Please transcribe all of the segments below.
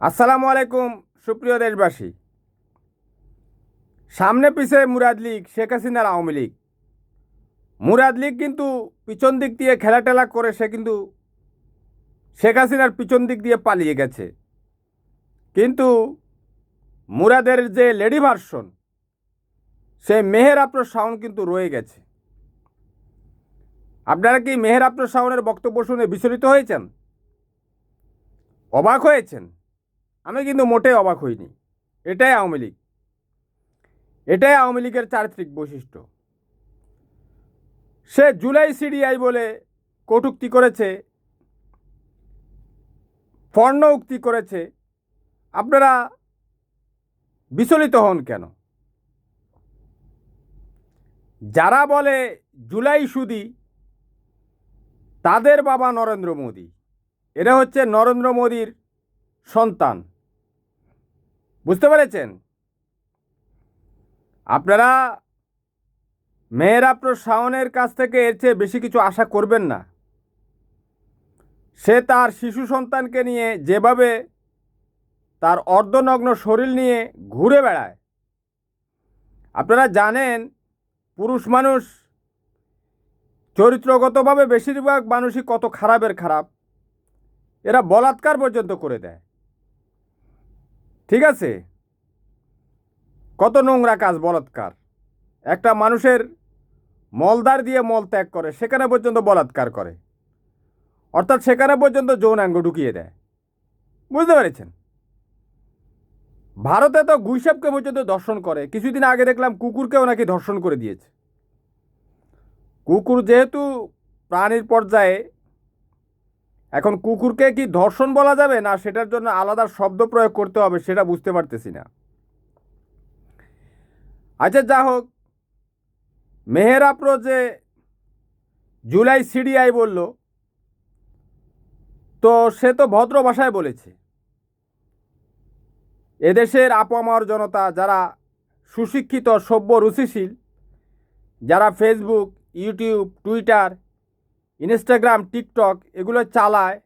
আসসালামু আলাইকুম সুপ্রিয় দেশবাসী। সামনে পিছে মুরাদ লীগ, শেখ হাসিনার আওয়ামী লীগ। মুরাদ লীগ কিন্তু পিছন দিক দিয়ে খেলাটেলা করে সে কিন্তু শেখ হাসিনার পিছন দিক দিয়ে পালিয়ে গেছে। কিন্তু মুরাদের যে লেডি ভার্সন, সে মেহের আফরোজ শাওন কিন্তু রয়ে গেছে। আপনারা কি মেহের আফরোজ শাওনের বক্তব্য শুনে বিচলিত হয়েছেন, অবাক হয়েছেন? আমি কিন্তু মোটেই অবাক হইনি। এটাই আওয়ামী লীগ, এটাই আওয়ামী লীগের চারিত্রিক বৈশিষ্ট্য। সে জুলাই সিডিআই বলে কটূক্তি করেছে, পর্ণ উক্তি করেছে। আপনারা বিচলিত হন কেন? যারা বলে জুলাই সুদি, তাদের বাবা নরেন্দ্র মোদী। এরা হচ্ছে নরেন্দ্র মোদীর সন্তান। বুঝতে পেরেছেন? আপনারা মেহের আফরোজ শাওনের কাছ থেকে এর চেয়ে বেশি কিছু আশা করবেন না। সে তার শিশু সন্তানকে নিয়ে যেভাবে তার অর্ধনগ্ন শরীর নিয়ে ঘুরে বেড়ায়, আপনারা জানেন পুরুষ মানুষ চরিত্রগতভাবে বেশিরভাগ মানুষই কত খারাপের খারাপ। এরা বলাৎকার পর্যন্ত করে দেয়। ঠিক আছে? কত নোংরা কাজ বলাৎকার। একটা মানুষের মলদ্বার দিয়ে মল ত্যাগ করে, সেখানে পর্যন্ত বলাৎকার করে, অর্থাৎ সেখানে পর্যন্ত যৌনাঙ্গ ঢুকিয়ে দেয়। বুঝতে পেরেছেন? ভারতে তো গুইসাপকে পর্যন্ত ধর্ষণ করে। কিছুদিন আগে দেখলাম কুকুরকেও নাকি ধর্ষণ করে দিয়েছে। কুকুর যেহেতু প্রাণীর পর্যায়ে, এখন কুকুরকে কি ধর্ষণ বলা যাবে না সেটার জন্য আলাদা শব্দ প্রয়োগ করতে হবে, সেটা বুঝতে পারতেছি না। আচ্ছা, যা হোক, মেহের আফরোজ যে জুলাই সিডিআই বলল, তো সে তো ভদ্র ভাষায় বলেছে। এদেশের আপামর জনতা যারা সুশিক্ষিত, সভ্য, রুচিশীল, যারা Facebook, YouTube, Twitter, Instagram, TikTok এগুলো চালায়,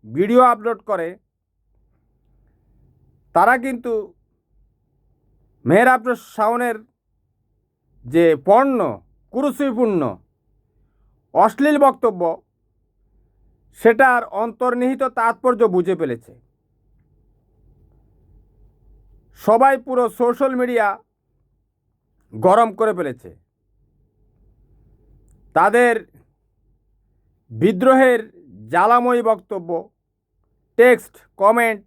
ভিডিও আপলোড করে, তারা কিন্তু মেহের আফরোজ শাওনের যে পর্ণ, কুরুচিপূর্ণ, অশ্লীল বক্তব্য, সেটার অন্তর্নিহিত তাৎপর্য বুঝে ফেলেছে। সবাই পুরো সোশ্যাল মিডিয়া গরম করে ফেলেছে। তাদের বিদ্রোহের জ্বালাময়ী বক্তব্য টেক্সট, কমেন্ট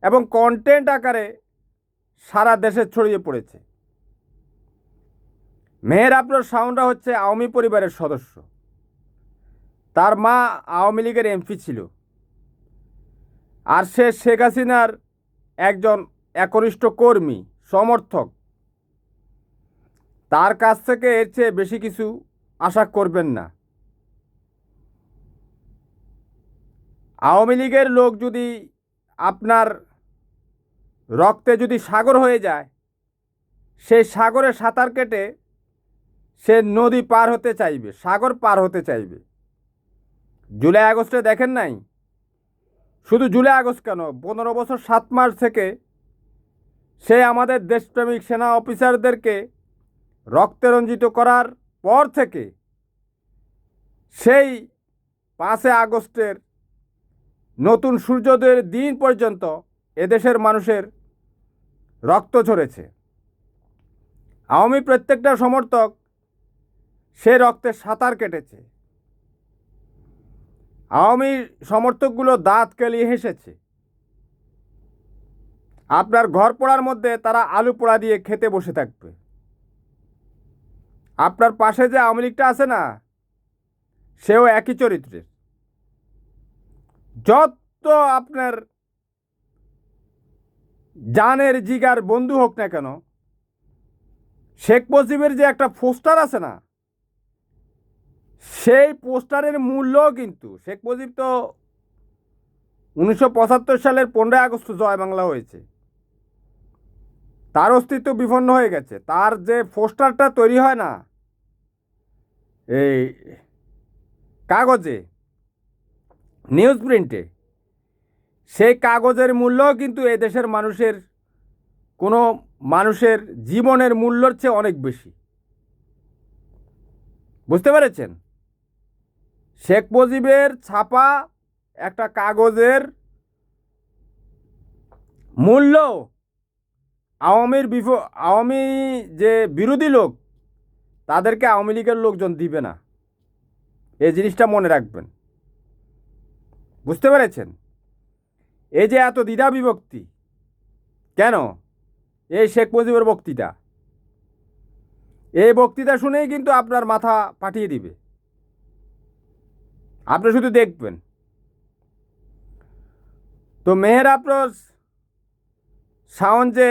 এবং কন্টেন্ট আকারে সারা দেশে ছড়িয়ে পড়েছে। মেহের আফরোজ শাওনরা হচ্ছে আওয়ামী পরিবারের সদস্য। তার মা আওয়ামী লীগের এমপি ছিল, আর সে শেখ হাসিনার একজন একনিষ্ঠ কর্মী, সমর্থক। তার কাছ থেকে এর চেয়ে বেশি কিছু আশা করবেন না। আওয়ামী লীগের লোক যদি আপনার রক্তে যদি সাগর হয়ে যায়, সেই সাগরে সাঁতার কেটে সে নদী পার হতে চাইবে, সাগর পার হতে চাইবে। জুলাই আগস্টে দেখেন নাই? শুধু জুলাই আগস্ট কেন, 15 বছর 7 মাস থেকে সে আমাদের দেশপ্রেমিক সেনা অফিসারদেরকে রক্তে রঞ্জিত করার পর থেকে সেই 5 আগস্টের নতুন সূর্যোদয়ের দিন পর্যন্ত এদেশের মানুষের রক্ত ঝরেছে। আওয়ামী প্রত্যেকটা সমর্থক সে রক্তে সাঁতার কেটেছে। আওয়ামী সমর্থকগুলো দাঁত কেলিয়ে হেসেছে। আপনার ঘর পোড়ার মধ্যে তারা আলু পোড়া দিয়ে খেতে বসে থাকবে। আপনার পাশে যে আওয়ামী লীগটা আছে না, সেও একই চরিত্রের। যত আপনার জানের জিগার বন্ধু হোক না কেন, শেখ মুজিবের যে একটা পোস্টার আছে না, সেই পোস্টারের মূল্য কিন্তু, শেখ মুজিব তো 1975 সালের 15 আগস্ট জয় বাংলা হয়েছে, তার অস্তিত্ব বিপন্ন হয়ে গেছে। তার যে পোস্টারটা তৈরি হয় না এই কাগজে, নিউজ প্রিন্টে, সেই কাগজের মূল্যও কিন্তু এ দেশের মানুষের কোনো মানুষের জীবনের মূল্যর চেয়ে অনেক বেশি। বুঝতে পেরেছেন? শেখ মুজিবের ছাপা একটা কাগজের মূল্য আওয়ামী যে বিরোধী লোক তাদেরকে আওয়ামী লীগের লোকজন দিবে না। এই জিনিসটা মনে রাখবেন। বুঝতে পেরেছেন? এই যে এত দ্বিধা বিভক্তি কেন? এই শেখ মুজিবের বক্তৃতা, এই বক্তৃতা শুনেই কিন্তু আপনার মাথা পাঠিয়ে দিবে। আপনি শুধু দেখবেন। তো মেহের আফরোজ শাওন যে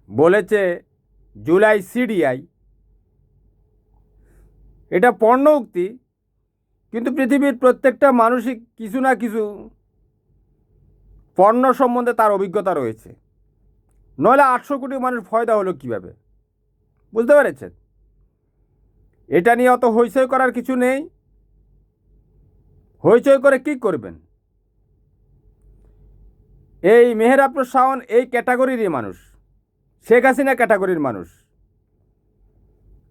বলেছে জুলাই সিডিআই, এটা পণ্য উক্তি, কিন্তু পৃথিবীর প্রত্যেকটা মানুষই কিছু না কিছু পণ্য সম্বন্ধে তার অভিজ্ঞতা রয়েছে। নইলে 800 কোটি মানুষ ফয়দা হলো কিভাবে? বুঝতে পেরেছেন? এটা নিয়ে অত হইচই করার কিছু নেই। হইচই করে কি করবেন? এই মেহের আফরোজ শাওন এই ক্যাটাগরিরই মানুষ, শেখ হাসিনা ক্যাটাগরির মানুষ।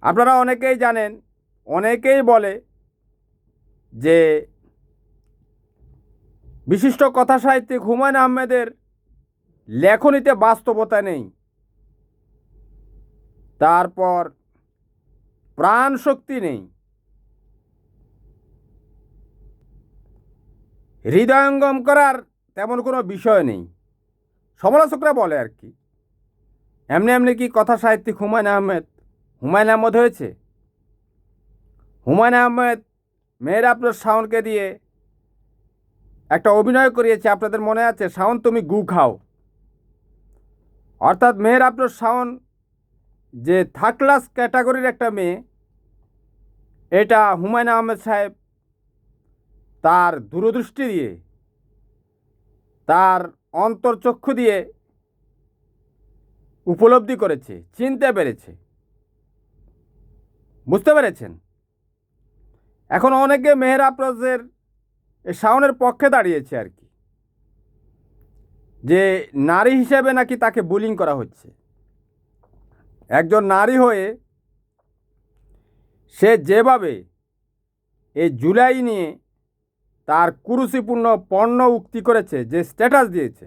আপনারা অনেকেই জানেন, অনেকেই বলে যে বিশিষ্ট কথা সাহিত্যিক হুমায়ুন আহমেদের লেখনীতে বাস্তবতা নেই, তারপর প্রাণ শক্তি নেই, হৃদয়ঙ্গম করার তেমন কোনো বিষয় নেই, সমালোচকরা বলে আর কি। এমনি এমনি কি কথা সাহিত্যিক হুমায়ুন আহমেদ হয়েছে? হুমায়ুন আহমেদ মেহের আফরোজ শাওনকে দিয়ে একটা অভিনয় করিয়েছে, আপনাদের মনে আছে? শাওন তুমি গু খাও। অর্থাৎ মেহের আফরোজ শাওন যে থার্ড ক্লাস ক্যাটাগরির একটা মেয়ে, এটা হুমায়ুন আহমেদ সাহেব তার দূরদৃষ্টি দিয়ে, তার অন্তর্চক্ষু দিয়ে উপলব্ধি করেছে, চিনতে পেরেছে। বুঝতে পেরেছেন? এখন অনেকে মেহের আফরোজের শাওনের পক্ষে দাঁড়িয়েছে আর কি, যে নারী হিসেবে নাকি তাকে বুলিং করা হচ্ছে। একজন নারী হয়ে সে যেভাবে এই জুলাই নিয়ে তার কুরুচিপূর্ণ পণ্য উক্তি করেছে, যে স্ট্যাটাস দিয়েছে,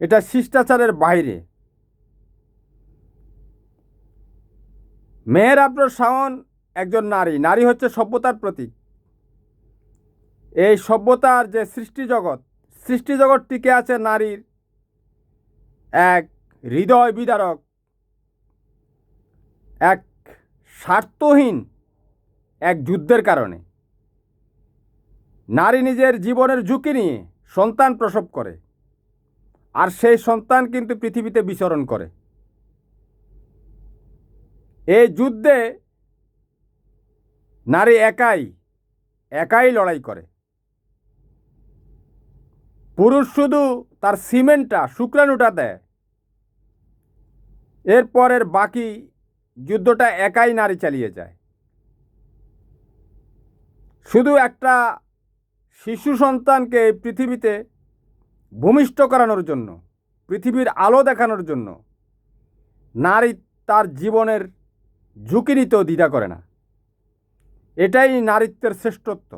এটা শিষ্টাচারের বাইরে। মেহের আফরোজ শাওন একজন নারী, নারী হচ্ছে সভ্যতার প্রতীক। এই সভ্যতার যে সৃষ্টিজগৎ টিকে আছে নারীর এক হৃদয় বিদারক, এক স্বার্থহীন এক যুদ্ধের কারণে। নারী নিজের জীবনের ঝুঁকি নিয়ে সন্তান প্রসব করে, আর সেই সন্তান কিন্তু পৃথিবীতে বিচরণ করে। এই যুদ্ধে নারী একাই লড়াই করে। পুরুষ শুধু তার সিমেন্টটা, শুক্রাণুটা দেয়, এরপরের বাকি যুদ্ধটা একাই নারী চালিয়ে যায়। শুধু একটা শিশু সন্তানকে পৃথিবীতে ভূমিষ্ঠ করানোর জন্য, পৃথিবীর আলো দেখানোর জন্য নারী তার জীবনের ঝুঁকি নিতেও দ্বিধা করে না। এটাই নারীত্বের শ্রেষ্ঠত্ব।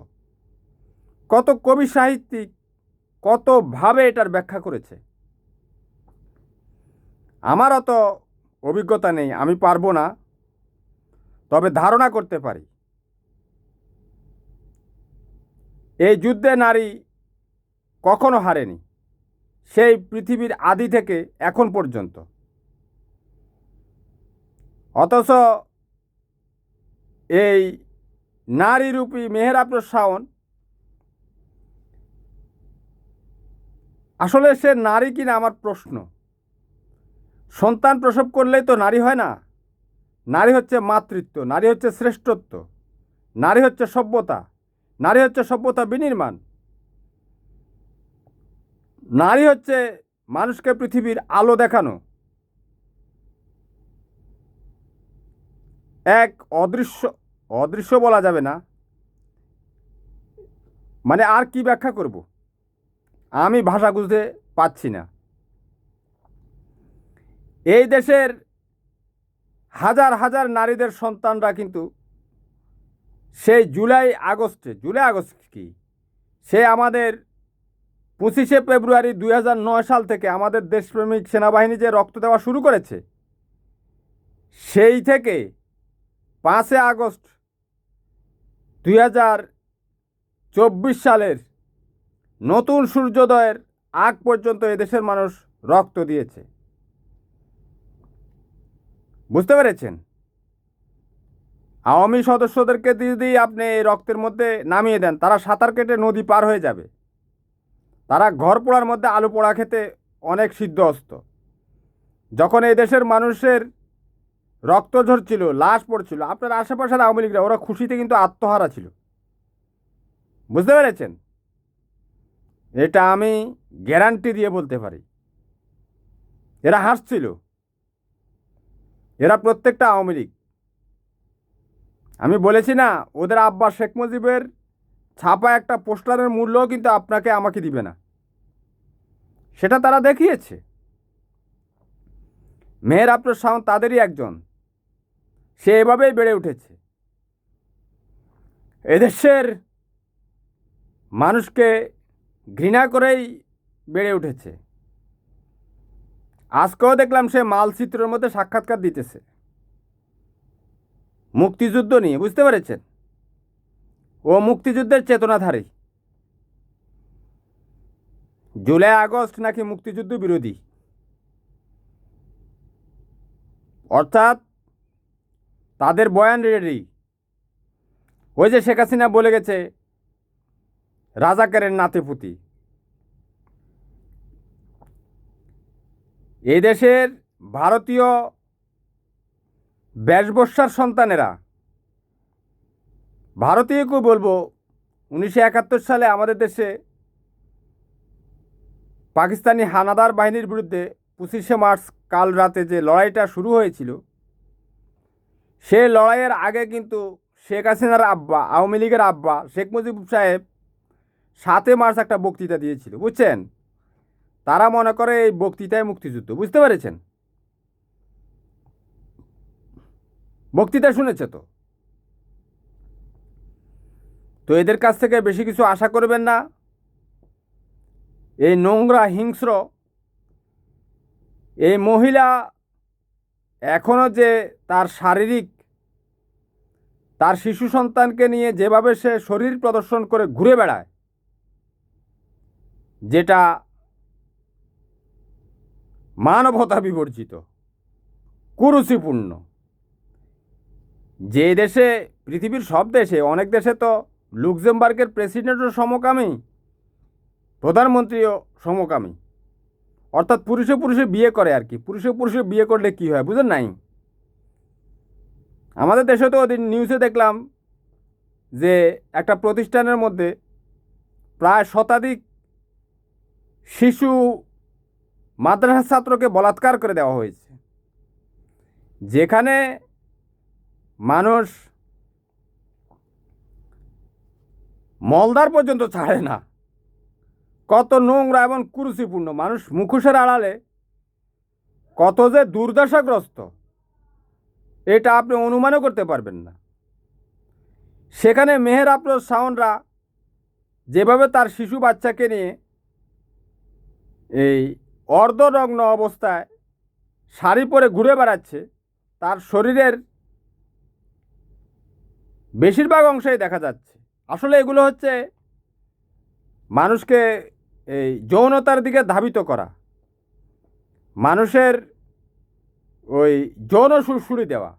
কত কবি সাহিত্যিক কতভাবে এটার ব্যাখ্যা করেছে। আমার অত অভিজ্ঞতা নেই, আমি পারবো না, তবে ধারণা করতে পারি। এই যুদ্ধে নারী কখনো হারেনি, সেই পৃথিবীর আদি থেকে এখন পর্যন্ত। অথচ এই নারীরূপী মেহের আফরোজ শাওন, আসলে সে নারী কিনা আমার প্রশ্ন। সন্তান প্রসব করলেই তো নারী হয় না। নারী হচ্ছে মাতৃত্ব, নারী হচ্ছে শ্রেষ্ঠত্ব, নারী হচ্ছে সভ্যতা, নারী হচ্ছে সভ্যতা বিনির্মাণ, নারী হচ্ছে মানুষকে পৃথিবীর আলো দেখানো। এক অদৃশ্য বলা যাবে না, মানে আর কি ব্যাখ্যা করব। আমি ভাষা খুঁজতে পাচ্ছি না। এই দেশের হাজার হাজার নারীদের সন্তানরা কিন্তু সেই জুলাই আগস্ট কি, সে আমাদের 25শে ফেব্রুয়ারি 2009 সাল থেকে আমাদের দেশপ্রেমিক সেনাবাহিনী যে রক্ত দেওয়া শুরু করেছে, সেই থেকে 5 আগস্ট 2024 সালের নতুন সূর্যোদয়ের আগ পর্যন্ত এদেশের মানুষ রক্ত দিয়েছে। বুঝতে পেরেছেন? আওয়ামী সদস্যদেরকে যদি আপনি এই রক্তের মধ্যে নামিয়ে দেন, তারা সাঁতার কেটে নদী পার হয়ে যাবে। তারা ঘর পোড়ার মধ্যে আলু পোড়া খেতে অনেক সিদ্ধহস্ত। যখন এই দেশের মানুষের রক্ত ঝরছিল, লাশ পড়ছিল, আপনার আশেপাশের আওয়ামী লীগরা ওরা খুশিতে কিন্তু আত্মহারা ছিল। বুঝতে পেরেছেন? এটা আমি গ্যারান্টি দিয়ে বলতে পারি। এরা হাসছিল, এরা প্রত্যেকটা আওয়ামী লীগ। আমি বলেছি না, ওদের আব্বা শেখ মুজিবের ছাপা একটা পোস্টারের মূল্যও কিন্তু আপনাকে আমাকে দিবে না, সেটা তারা দেখিয়েছে। মেহের আফরোজ শাওন তাদেরই একজন, সে এভাবেই বেড়ে উঠেছে। এদেশের মানুষকে ঘৃণা করেই বেড়ে উঠেছে। আজকেও দেখলাম সে মালচিত্রের মধ্যে সাক্ষাৎকার দিতেছে মুক্তিযুদ্ধ নিয়ে। বুঝতে পেরেছেন? ও মুক্তিযুদ্ধের চেতনাধারী। জুলাই আগস্ট নাকি মুক্তিযুদ্ধ বিরোধী, অর্থাৎ তাদের বয়ান রেডি। ওই যে শেখ হাসিনা বলে গেছে রাজাকারের নাতিপুতি। এই দেশের ভারতীয় ব্যাসবস্যার সন্তানেরা, ভারতীয়কেও বলবো, 1971 সালে আমাদের দেশে পাকিস্তানি হানাদার বাহিনীর বিরুদ্ধে 25শে মার্চ কাল রাতে যে লড়াইটা শুরু হয়েছিল, সে লড়াইয়ের আগে কিন্তু শেখ হাসিনার আব্বা, আওয়ামী লীগের আব্বা শেখ মুজিব সাহেব 7 মার্চ একটা বক্তৃতা দিয়েছিল। বুঝছেন? তারা মনে করে এই বক্তৃতায় মুক্তিযুদ্ধ। বুঝতে পেরেছেন? বক্তৃতা শুনেছে তো। তো এদের কাছ থেকে বেশি কিছু আশা করবেন না। এই নোংরা হিংস্র এই মহিলা এখনও যে তার শারীরিক, তার শিশু সন্তানকে নিয়ে যেভাবে সে শরীর প্রদর্শন করে ঘুরে বেড়ায়, যেটা মানবতা বিবর্জিত, কুরুচিপূর্ণ। যে দেশে, পৃথিবীর সব দেশে, অনেক দেশে তো লুক্সেমবার্গের প্রেসিডেন্টও সমকামী, প্রধানমন্ত্রীও সমকামী, অর্থাৎ পুরুষে পুরুষে বিয়ে করে আর কি। পুরুষে পুরুষে বিয়ে করলে কি হয় বুঝেন নাই? আমাদের দেশে তো ওদিন নিউজে দেখলাম যে একটা প্রতিষ্ঠানের মধ্যে প্রায় শতাধিক শিশু মাদ্রাসা ছাত্রকে বলাৎকার করে দেওয়া হয়েছে, যেখানে মানুষ মলদার পর্যন্ত ছাড়ে না। কত নোংরা এবং কুরুচিপূর্ণ। মানুষ মুখোশের আড়ালে কত যে দুর্দশাগ্রস্ত, এটা আপনি অনুমানও করতে পারবেন না। সেখানে মেহের আফরোজ শাওনরা যেভাবে তার শিশু বাচ্চাকে নিয়ে এই অর্ধনগ্ন অবস্থায় শাড়ি পরে ঘুরে বেড়াচ্ছে, তার শরীরের বেশিরভাগ অংশই দেখা যাচ্ছে। আসলে এগুলো হচ্ছে মানুষকে এই যৌনতার দিকে ধাবিত করা, মানুষের ওই যৌন সুড়সুড়ি দেওয়া।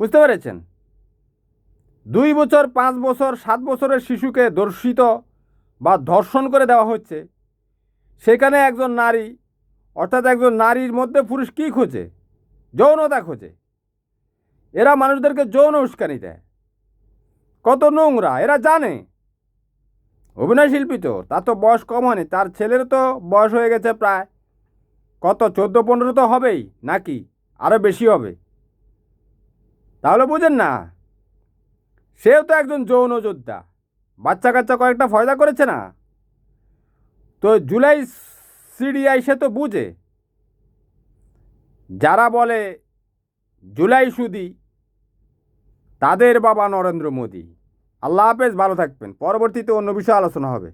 বুঝতে পেরেছেন? 2 বছর, 5 বছর, 7 বছরের শিশুকে ধর্ষিত বা ধর্ষণ করে দেওয়া হচ্ছে। সেখানে একজন নারী, অর্থাৎ একজন নারীর মধ্যে পুরুষ কী খোঁজে? যৌনতা খোঁজে। এরা মানুষদেরকে যৌন উস্কানি দেয়। কত নোংরা! এরা জানে। অভিনয় শিল্পী তো, তার তো বয়স কম হয়নি, তার ছেলের তো বয়স হয়ে গেছে প্রায় কত 14-15 তো হবেই, নাকি আরও বেশি হবে। তাহলে বুঝেন না, সেও তো একজন যৌন যোদ্ধা। বাচ্চা কাচ্চা কয়েকটা ফয়দা করেছে না? তো জুলাই সিডিআই সে তো বুঝে, যারা বলে জুলাই সুদি তাদের বাবা নরেন্দ্র মোদী। আল্লাহ হাফেজ, ভালো থাকবেন। পরবর্তীতে অন্য বিষয়ে আলোচনা হবে।